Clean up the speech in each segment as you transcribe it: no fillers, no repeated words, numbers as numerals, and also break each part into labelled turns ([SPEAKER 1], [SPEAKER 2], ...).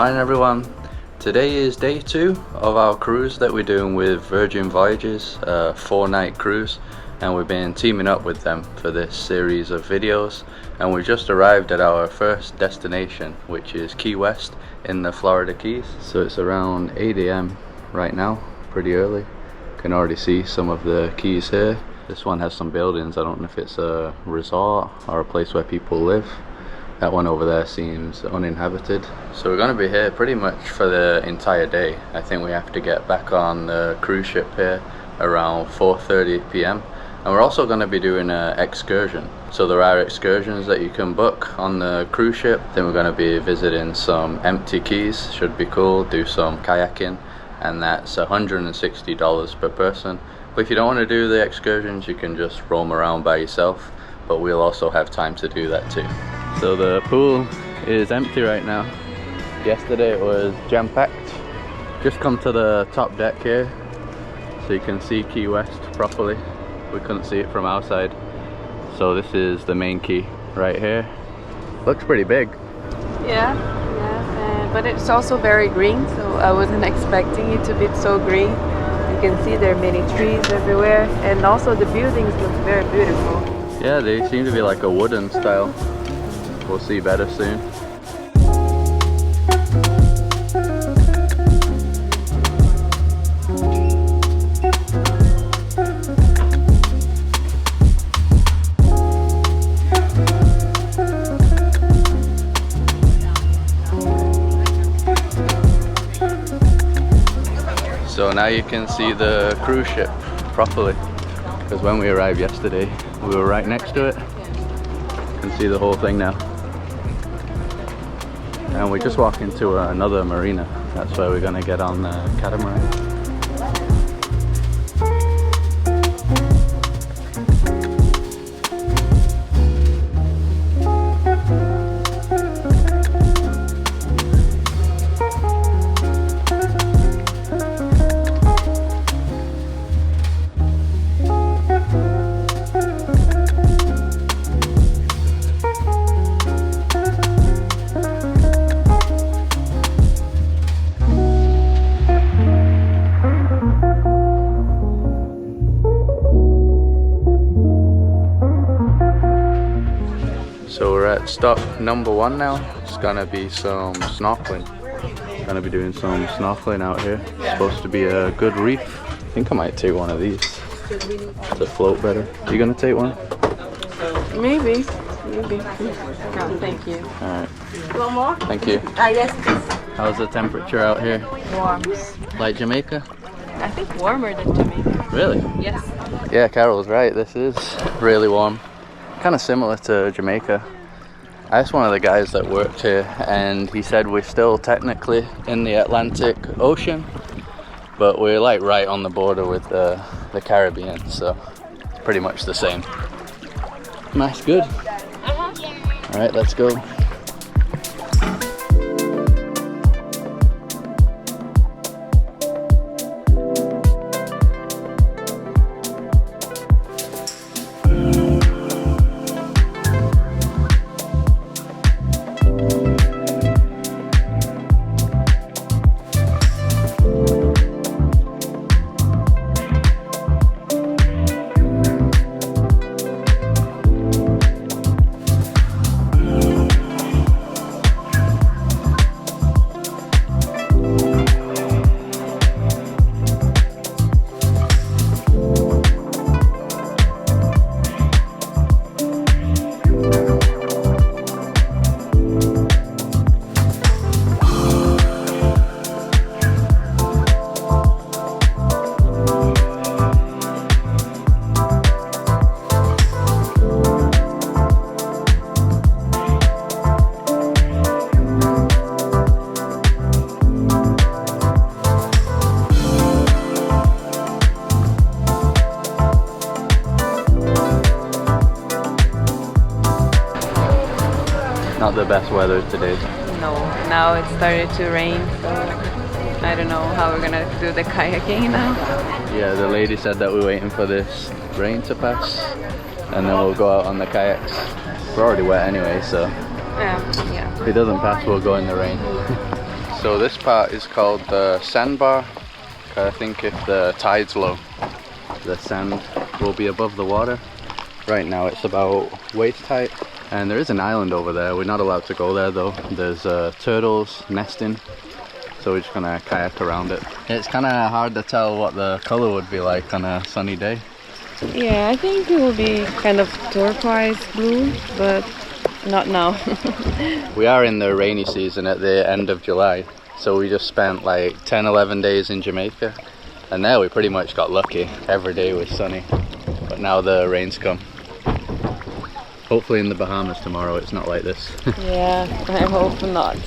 [SPEAKER 1] Morning everyone. Today is day 2 of our cruise that we're doing with Virgin Voyages, a 4-night cruise, and we've been teaming up with them for this series of videos, and we just arrived at our first destination, which is Key West in the Florida Keys. So it's around 8 AM right now, pretty early. You can already see some of the keys here. This one has some buildings. I don't know if it's a resort or a place where people live. That one over there seems uninhabited. So we're going to be here pretty much for the entire day. I think we have to get back on the cruise ship here around 4:30 PM. And we're also going to be doing an excursion. So there are excursions that you can book on the cruise ship. Then we're going to be visiting some empty keys, should be cool, do some kayaking, and that's $160 per person. But if you don't want to do the excursions, you can just roam around by yourself, but we'll also have time to do that too. So the pool is empty right now. Yesterday it was jam-packed. Just come to the top deck here so you can see Key West properly. We couldn't see it from outside. So this is the main key right here. Looks pretty big.
[SPEAKER 2] Yeah, but it's also very green, so I wasn't expecting it to be so green. You can see there are many trees everywhere, and also the buildings look very beautiful.
[SPEAKER 1] Yeah, they seem to be like a wooden style. We'll see better soon. So now you can see the cruise ship properly, because when we arrived yesterday we were right next to it. You can see the whole thing now. And we just walked into another marina. That's where we're gonna get on the catamaran. So we're at stop number 1 now. It's gonna be some snorkeling. Gonna be doing some snorkeling out here. It's supposed to be a good reef. I think I might take one of these to float better. You gonna take one?
[SPEAKER 2] Maybe. No, thank you.
[SPEAKER 1] Alright.
[SPEAKER 2] One more?
[SPEAKER 1] Thank you.
[SPEAKER 2] Yes, please.
[SPEAKER 1] How's the temperature out here?
[SPEAKER 2] Warm.
[SPEAKER 1] Like Jamaica?
[SPEAKER 2] I think warmer than Jamaica.
[SPEAKER 1] Really?
[SPEAKER 2] Yes.
[SPEAKER 1] Yeah, Carol's right. This is really warm. Kind of similar to Jamaica. I asked one of the guys that worked here, and he said we're still technically in the Atlantic Ocean, but we're like right on the border with the Caribbean, so it's pretty much the same. Nice, good. All right, let's go. Not the best weather today.
[SPEAKER 2] No, now it started to rain, so I don't know how we're gonna do the kayaking now.
[SPEAKER 1] Yeah, the lady said that we're waiting for this rain to pass and then we'll go out on the kayaks. We're already wet anyway, so
[SPEAKER 2] yeah.
[SPEAKER 1] if it doesn't pass, we'll go in the rain. So this part is called the sandbar. I think if the tide's low, the sand will be above the water. Right now it's about waist height. And there is an island over there. We're not allowed to go there though. There's turtles nesting. So we're just gonna kayak around it. It's kind of hard to tell what the color would be like on a sunny day.
[SPEAKER 2] Yeah, I think it will be kind of turquoise blue, but not now.
[SPEAKER 1] We are in the rainy season at the end of July. So we just spent like 10-11 days in Jamaica. And there we pretty much got lucky. Every day was sunny. But now the rain's come. Hopefully in the Bahamas tomorrow it's not like this.
[SPEAKER 2] Yeah, I hope not.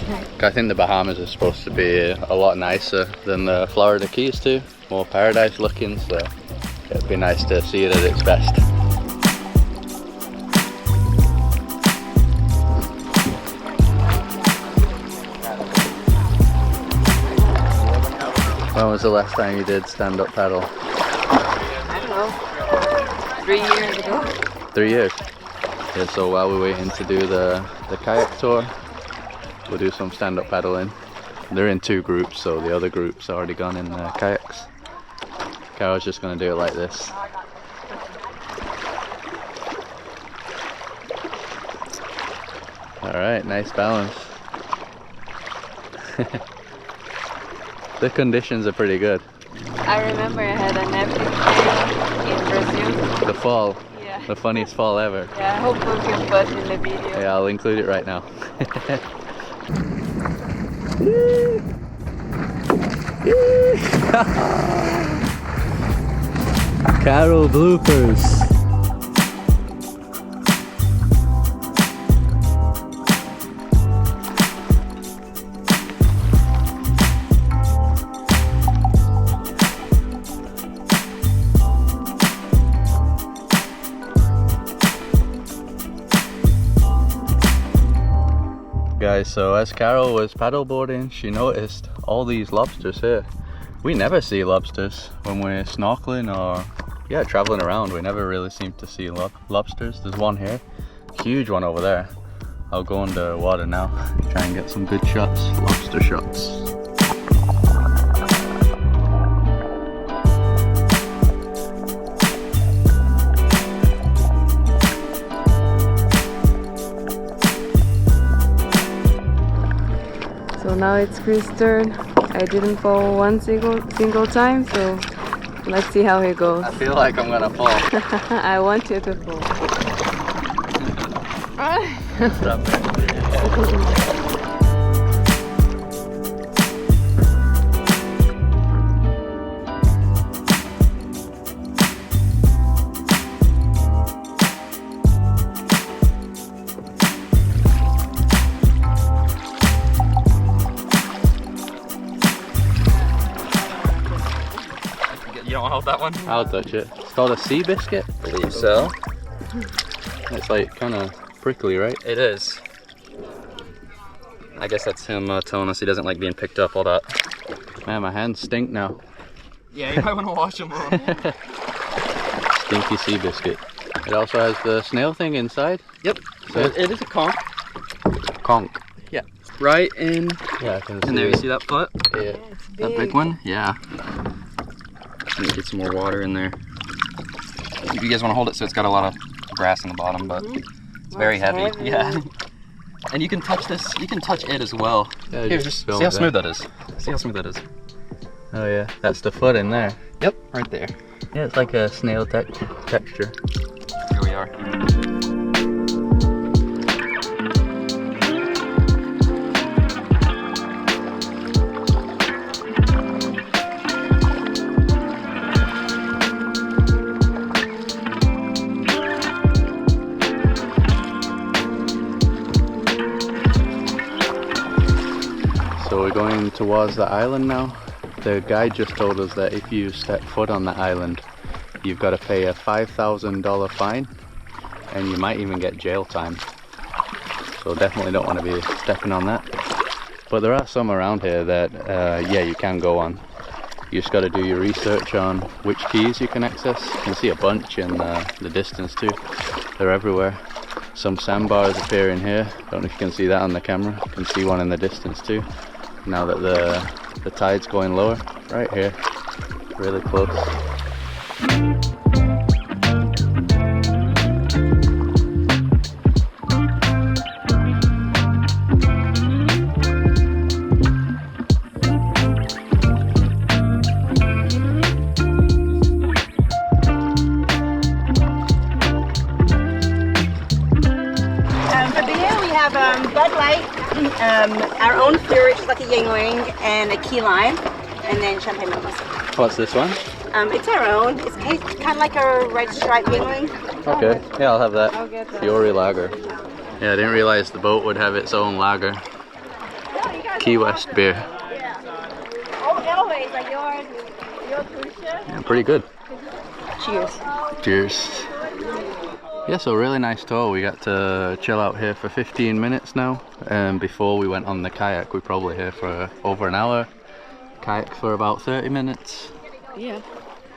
[SPEAKER 1] I think the Bahamas is supposed to be a lot nicer than the Florida Keys too. More paradise looking, so it'd be nice to see it at its best. When was the last time you did stand-up paddle?
[SPEAKER 2] I don't know. 3 years ago.
[SPEAKER 1] 3 years? Yeah, so while we're waiting to do the kayak tour, we'll do some stand-up paddling. They're in 2 groups, so the other group's already gone in the kayaks. Carol's just gonna do it like this. Alright, nice balance. The conditions are pretty good.
[SPEAKER 2] I remember I had an epic day in Brazil.
[SPEAKER 1] The fall.
[SPEAKER 2] Yeah.
[SPEAKER 1] The funniest fall ever.
[SPEAKER 2] Yeah, I hope we can put in the video.
[SPEAKER 1] Yeah, I'll include it right now. Carol bloopers. Guys, so as Carol was paddleboarding, she noticed all these lobsters here. We never see lobsters when we're snorkeling or traveling around. We never really seem to see lobsters. There's one here, huge one over there. I'll go underwater now, try and get some good shots, lobster shots.
[SPEAKER 2] So now it's Chris' turn. I didn't fall one single time, so let's see how he goes.
[SPEAKER 1] I feel like I'm gonna fall.
[SPEAKER 2] I want you to fall.
[SPEAKER 1] Stop it.
[SPEAKER 3] You don't want to hold that one?
[SPEAKER 1] I'll touch it. It's called a sea biscuit.
[SPEAKER 3] I believe so.
[SPEAKER 1] It's like kind of prickly, right?
[SPEAKER 3] It is. I guess that's him telling us he doesn't like being picked up. Hold up.
[SPEAKER 1] Man, my hands stink now.
[SPEAKER 3] Yeah, you might want to wash them off.
[SPEAKER 1] Stinky sea biscuit. It also has the snail thing inside.
[SPEAKER 3] Yep. So it is a conch.
[SPEAKER 1] Conch.
[SPEAKER 3] Yeah. Right in.
[SPEAKER 1] Yeah, I can see.
[SPEAKER 3] And there, you see that foot?
[SPEAKER 1] Yeah.
[SPEAKER 3] That big one? Yeah. Let me get some more water in there. You guys want to hold it so it's got a lot of grass in the bottom, but it's very heavy. Yeah. And you can touch this, you can touch it as well.
[SPEAKER 1] Yeah,
[SPEAKER 3] here, just see how smooth that is. See how smooth that is.
[SPEAKER 1] Oh yeah, that's the foot in there.
[SPEAKER 3] Yep, right there.
[SPEAKER 1] Yeah, it's like a snail texture.
[SPEAKER 3] Here we are.
[SPEAKER 1] So we're going towards the island now. The guide just told us that if you step foot on the island, you've got to pay a $5,000 fine, and you might even get jail time. So definitely don't want to be stepping on that. But there are some around here that, yeah, you can go on. You just got to do your research on which keys you can access. You can see a bunch in the distance too. They're everywhere. Some sandbars appear in here. Don't know if you can see that on the camera. You can see one in the distance too. now that the tide's going lower. Right here, really close.
[SPEAKER 4] Bud Light, our own beer, which is like a Yingling, and a key lime, and then champagne mimosas.
[SPEAKER 1] What's this one?
[SPEAKER 4] It's our own. It's kind of like a red stripe Yingling.
[SPEAKER 1] Okay, yeah, I'll have that.
[SPEAKER 2] I'll get that.
[SPEAKER 1] Fiore lager. Yeah, I didn't realize the boat would have its own lager. Key West beer.
[SPEAKER 4] Yeah. Oh, always like yours. Your cruise ship.
[SPEAKER 1] Yeah, pretty good.
[SPEAKER 4] Cheers.
[SPEAKER 1] Cheers. Yeah, so really nice tour. We got to chill out here for 15 minutes now. Before we went on the kayak, we were probably here for over an hour. Kayak for about 30 minutes.
[SPEAKER 2] Yeah.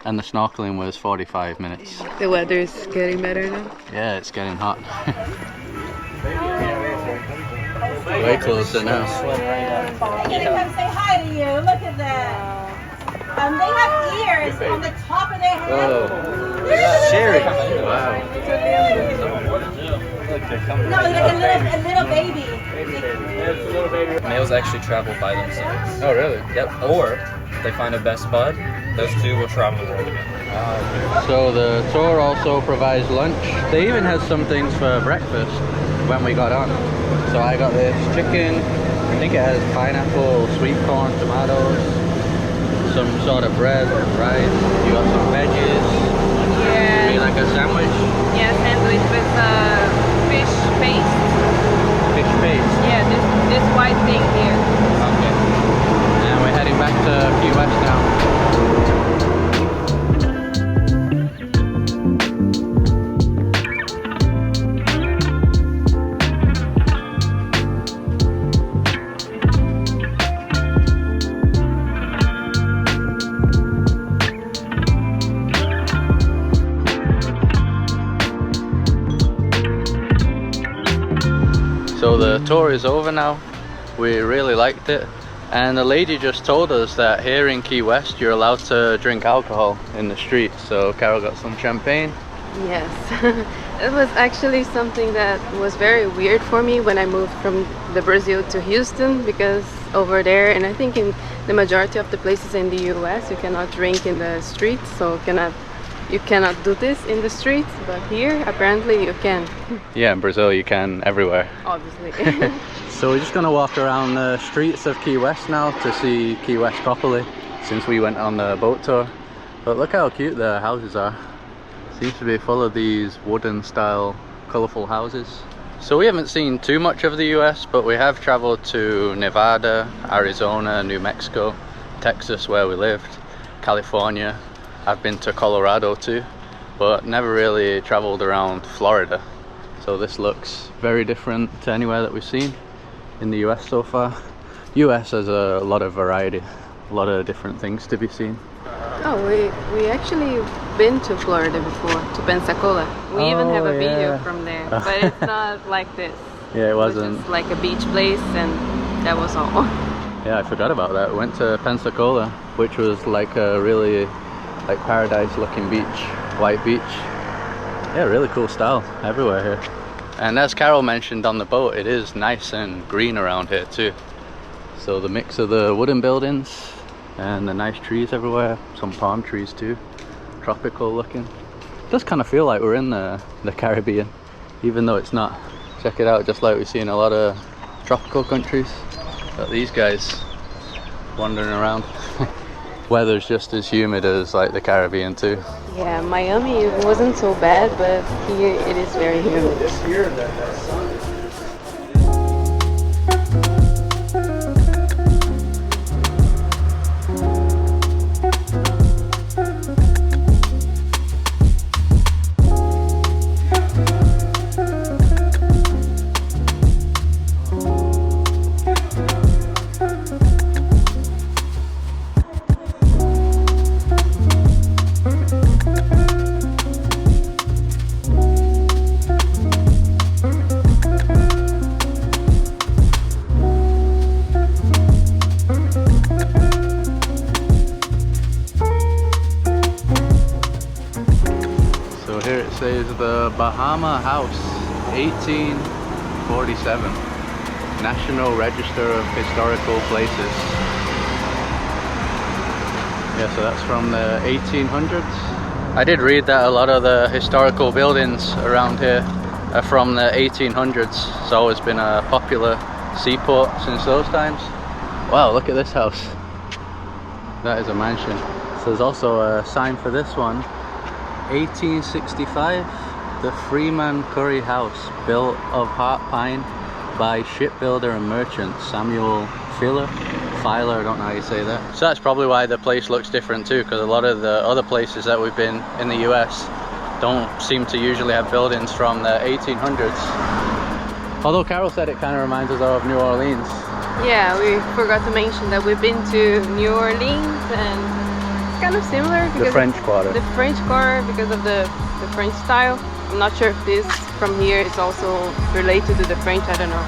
[SPEAKER 1] And the snorkeling was 45 minutes.
[SPEAKER 2] The weather is getting better now.
[SPEAKER 1] Yeah, it's getting hot. Way closer now.
[SPEAKER 4] I'm gonna come say hi to you. Look at that. They have ears on the top of their head.
[SPEAKER 1] Oh, Sherry! Wow.
[SPEAKER 4] No, like a little baby.
[SPEAKER 3] Males actually travel by themselves.
[SPEAKER 1] Oh, really?
[SPEAKER 3] Yep. Or if they find a best bud, those two will travel the world again.
[SPEAKER 1] So the tour also provides lunch. They even had some things for breakfast when we got on. So I got this chicken. I think it has pineapple, sweet corn, tomatoes, some sort of bread, rice. You got some veggies.
[SPEAKER 2] Yeah.
[SPEAKER 1] Maybe like a sandwich.
[SPEAKER 2] Yeah, sandwich with fish paste.
[SPEAKER 1] Fish paste.
[SPEAKER 2] Yeah, this white thing here.
[SPEAKER 1] Okay. And we're heading back to Key West now. So the tour is over now. We really liked it, and the lady just told us that here in Key West you're allowed to drink alcohol in the street. So Carol got some champagne.
[SPEAKER 2] Yes. It was actually something that was very weird for me when I moved from the Brazil to Houston, because over there, and I think in the majority of the places in the US, you cannot drink in the streets, so you cannot do this in the streets, but here apparently you can.
[SPEAKER 1] Yeah, in Brazil you can everywhere.
[SPEAKER 2] Obviously.
[SPEAKER 1] So we're just gonna walk around the streets of Key West now to see Key West properly, since we went on the boat tour. But look how cute the houses are. Seems to be full of these wooden style colourful houses. So we haven't seen too much of the US, but we have travelled to Nevada, Arizona, New Mexico, Texas where we lived, California. I've been to Colorado too, but never really travelled around Florida. So this looks very different to anywhere that we've seen in the US so far. US has a lot of variety, a lot of different things to be seen.
[SPEAKER 2] Oh, we actually been to Florida before, to Pensacola. We even have a video from there, but it's not like this.
[SPEAKER 1] Yeah, it wasn't.
[SPEAKER 2] It was just like a beach place, and that was all.
[SPEAKER 1] Yeah, I forgot about that. We went to Pensacola, which was like a really like paradise looking beach, white beach. Yeah, really cool style everywhere here. And as Carol mentioned on the boat, it is nice and green around here too. So the mix of the wooden buildings and the nice trees everywhere, some palm trees too, tropical looking. It does kind of feel like we're in the Caribbean, even though it's not. Check it out, just like we see in a lot of tropical countries. Got these guys wandering around. Weather's just as humid as like the Caribbean too.
[SPEAKER 2] Yeah, Miami wasn't so bad, but here it is very humid.
[SPEAKER 1] Bahama House, 1847. National Register of Historical Places. Yeah, so that's from the 1800s. I did read that a lot of the historical buildings around here are from the 1800s. It's always been a popular seaport since those times. Wow, look at this house. That is a mansion. So there's also a sign for this one. 1865, the Freeman Curry House, built of heart pine by shipbuilder and merchant Samuel Filer, I don't know how you say that. So that's probably why the place looks different too, because a lot of the other places that we've been in the US don't seem to usually have buildings from the 1800s. Although Carol said it kind of reminds us of New Orleans.
[SPEAKER 2] Yeah, we forgot to mention that we've been to New Orleans, and it's kind of similar.
[SPEAKER 1] The French Quarter.
[SPEAKER 2] The French Quarter, because of the French style. I'm not sure if this from here is also related to the French, I don't know.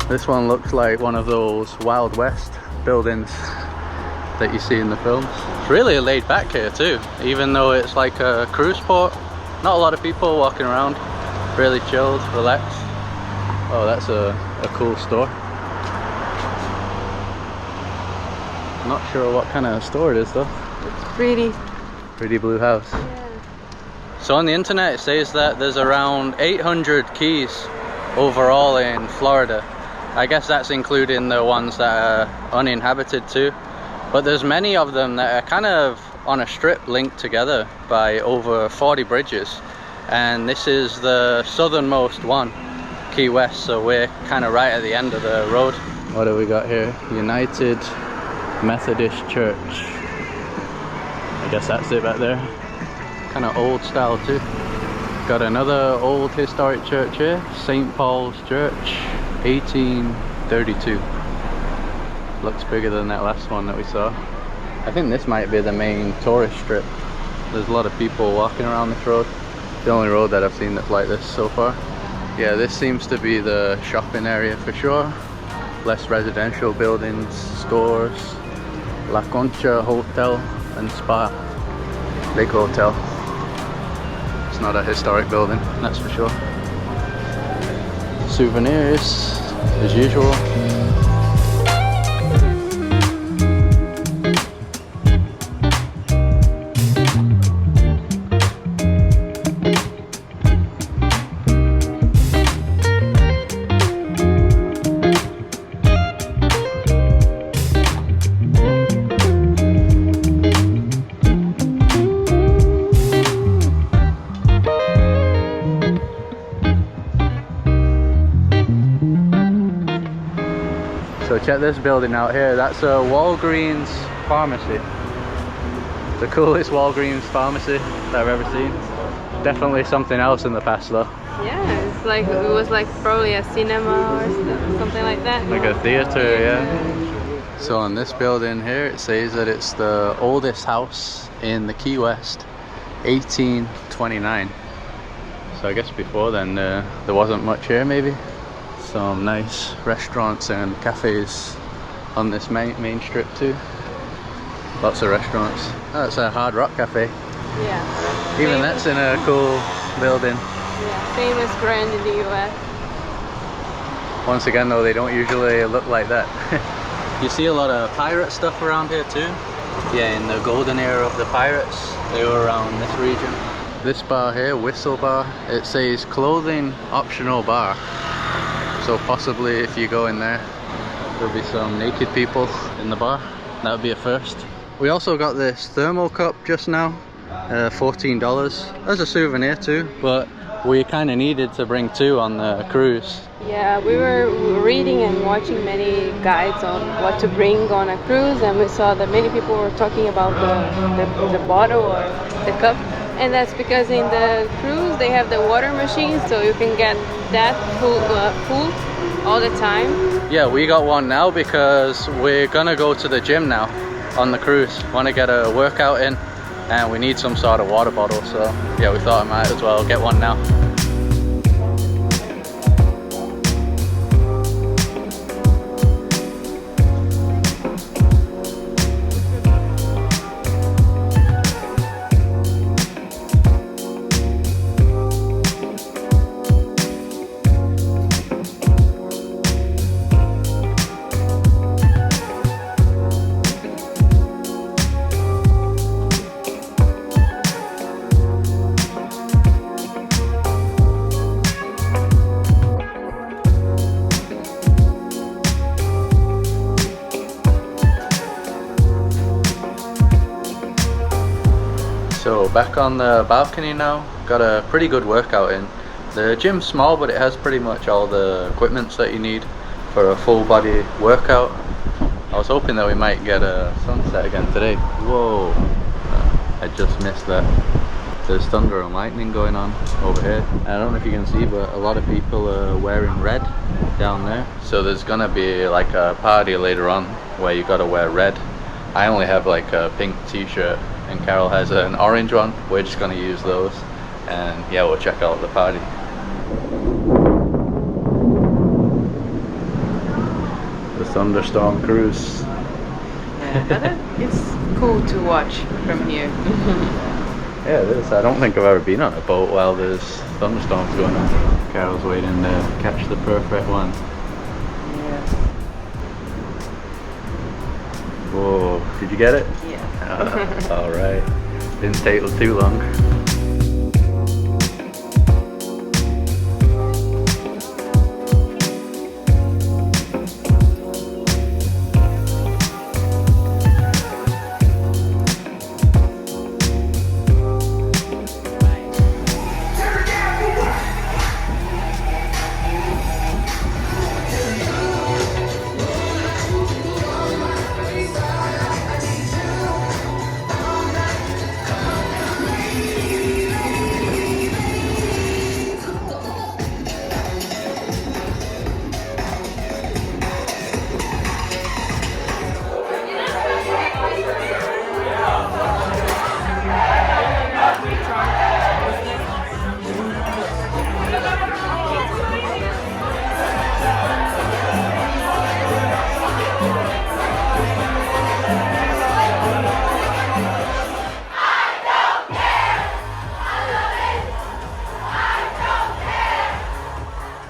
[SPEAKER 1] This one looks like one of those Wild West buildings that you see in the films. It's really laid back here too, even though it's like a cruise port. Not a lot of people walking around, really chilled, relaxed. Oh, that's a cool store. Not sure what kind of store it is though.
[SPEAKER 2] It's pretty.
[SPEAKER 1] Pretty blue house.
[SPEAKER 2] Yeah.
[SPEAKER 1] So on the internet it says that there's around 800 keys overall in Florida. I guess that's including the ones that are uninhabited too. But there's many of them that are kind of on a strip linked together by over 40 bridges. And this is the southernmost one, Key West, so we're kind of right at the end of the road. What do we got here? United Methodist Church. I guess that's it back there. Kind of old style too. Got another old historic church here, St. Paul's Church, 1832. Looks bigger than that last one that we saw. I think this might be the main tourist strip. There's a lot of people walking around this road. The only road that I've seen that's like this so far. Yeah, this seems to be the shopping area for sure. Less residential buildings, stores, La Concha Hotel and Spa. Big hotel. It's not a historic building, that's for sure. Souvenirs, as usual. So check this building out here, that's a Walgreens pharmacy. The coolest Walgreens pharmacy that I've ever seen. Definitely something else in the past though.
[SPEAKER 2] Yeah, it's like, it was like probably a cinema or something like that.
[SPEAKER 1] Like a theater, yeah. So on this building here, it says that it's the oldest house in the Key West, 1829. So I guess before then there wasn't much here maybe. Some nice restaurants and cafes on this main strip too. Lots of restaurants. Oh, it's a Hard Rock Cafe.
[SPEAKER 2] Yeah.
[SPEAKER 1] Even that's in a cool building.
[SPEAKER 2] Yeah, famous brand in the US.
[SPEAKER 1] Once again though, they don't usually look like that. You see a lot of pirate stuff around here too. Yeah, in the golden era of the pirates, they were around this region. This bar here, Whistle Bar, it says clothing optional bar. So possibly if you go in there, there'll be some naked people in the bar. That would be a first. We also got this thermal cup just now, $14 as a souvenir too, but we kind of needed to bring two on the cruise.
[SPEAKER 2] Yeah, we were reading and watching many guides on what to bring on a cruise, and we saw that many people were talking about the bottle or the cup. And that's because in the cruise they have the water machine, so you can get that full all the time.
[SPEAKER 1] Yeah, we got one now because we're gonna go to the gym now on the cruise. Want to get a workout in and we need some sort of water bottle, so yeah, we thought I might as well get one now. So back on the balcony now, got a pretty good workout in. The gym's small, but it has pretty much all the equipments that you need for a full body workout. I was hoping that we might get a sunset again today. Whoa, I just missed that. There's thunder and lightning going on over here. I don't know if you can see, but a lot of people are wearing red down there. So there's gonna be like a party later on where you gotta wear red. I only have like a pink t-shirt and Carol has an orange one. We're just gonna use those, and yeah, we'll check out the party. The thunderstorm cruise.
[SPEAKER 2] Yeah, but it's cool to watch from here.
[SPEAKER 1] Yeah, it is. I don't think I've ever been on a boat while there's thunderstorms going on. Carol's waiting to catch the perfect one.
[SPEAKER 2] Yes.
[SPEAKER 1] Whoa, did you get it?
[SPEAKER 2] Yeah.
[SPEAKER 1] Alright. Didn't take too long.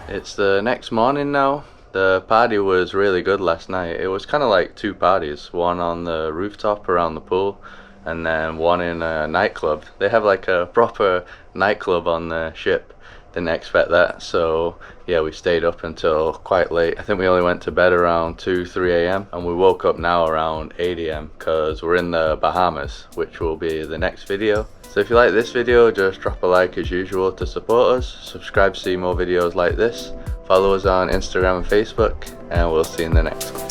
[SPEAKER 1] It's the next morning now. The party was really good last night. It was kind of like two parties, one on the rooftop around the pool and then one in a nightclub. They have like a proper nightclub on the ship. Didn't expect that, so yeah, we stayed up until quite late. I think we only went to bed around 2-3 a.m. and we woke up now around 8 a.m. because we're in the Bahamas, which will be the next video. So if you like this video, just drop a like as usual to support us. Subscribe to see more videos like this. Follow us on Instagram and Facebook, and we'll see you in the next one.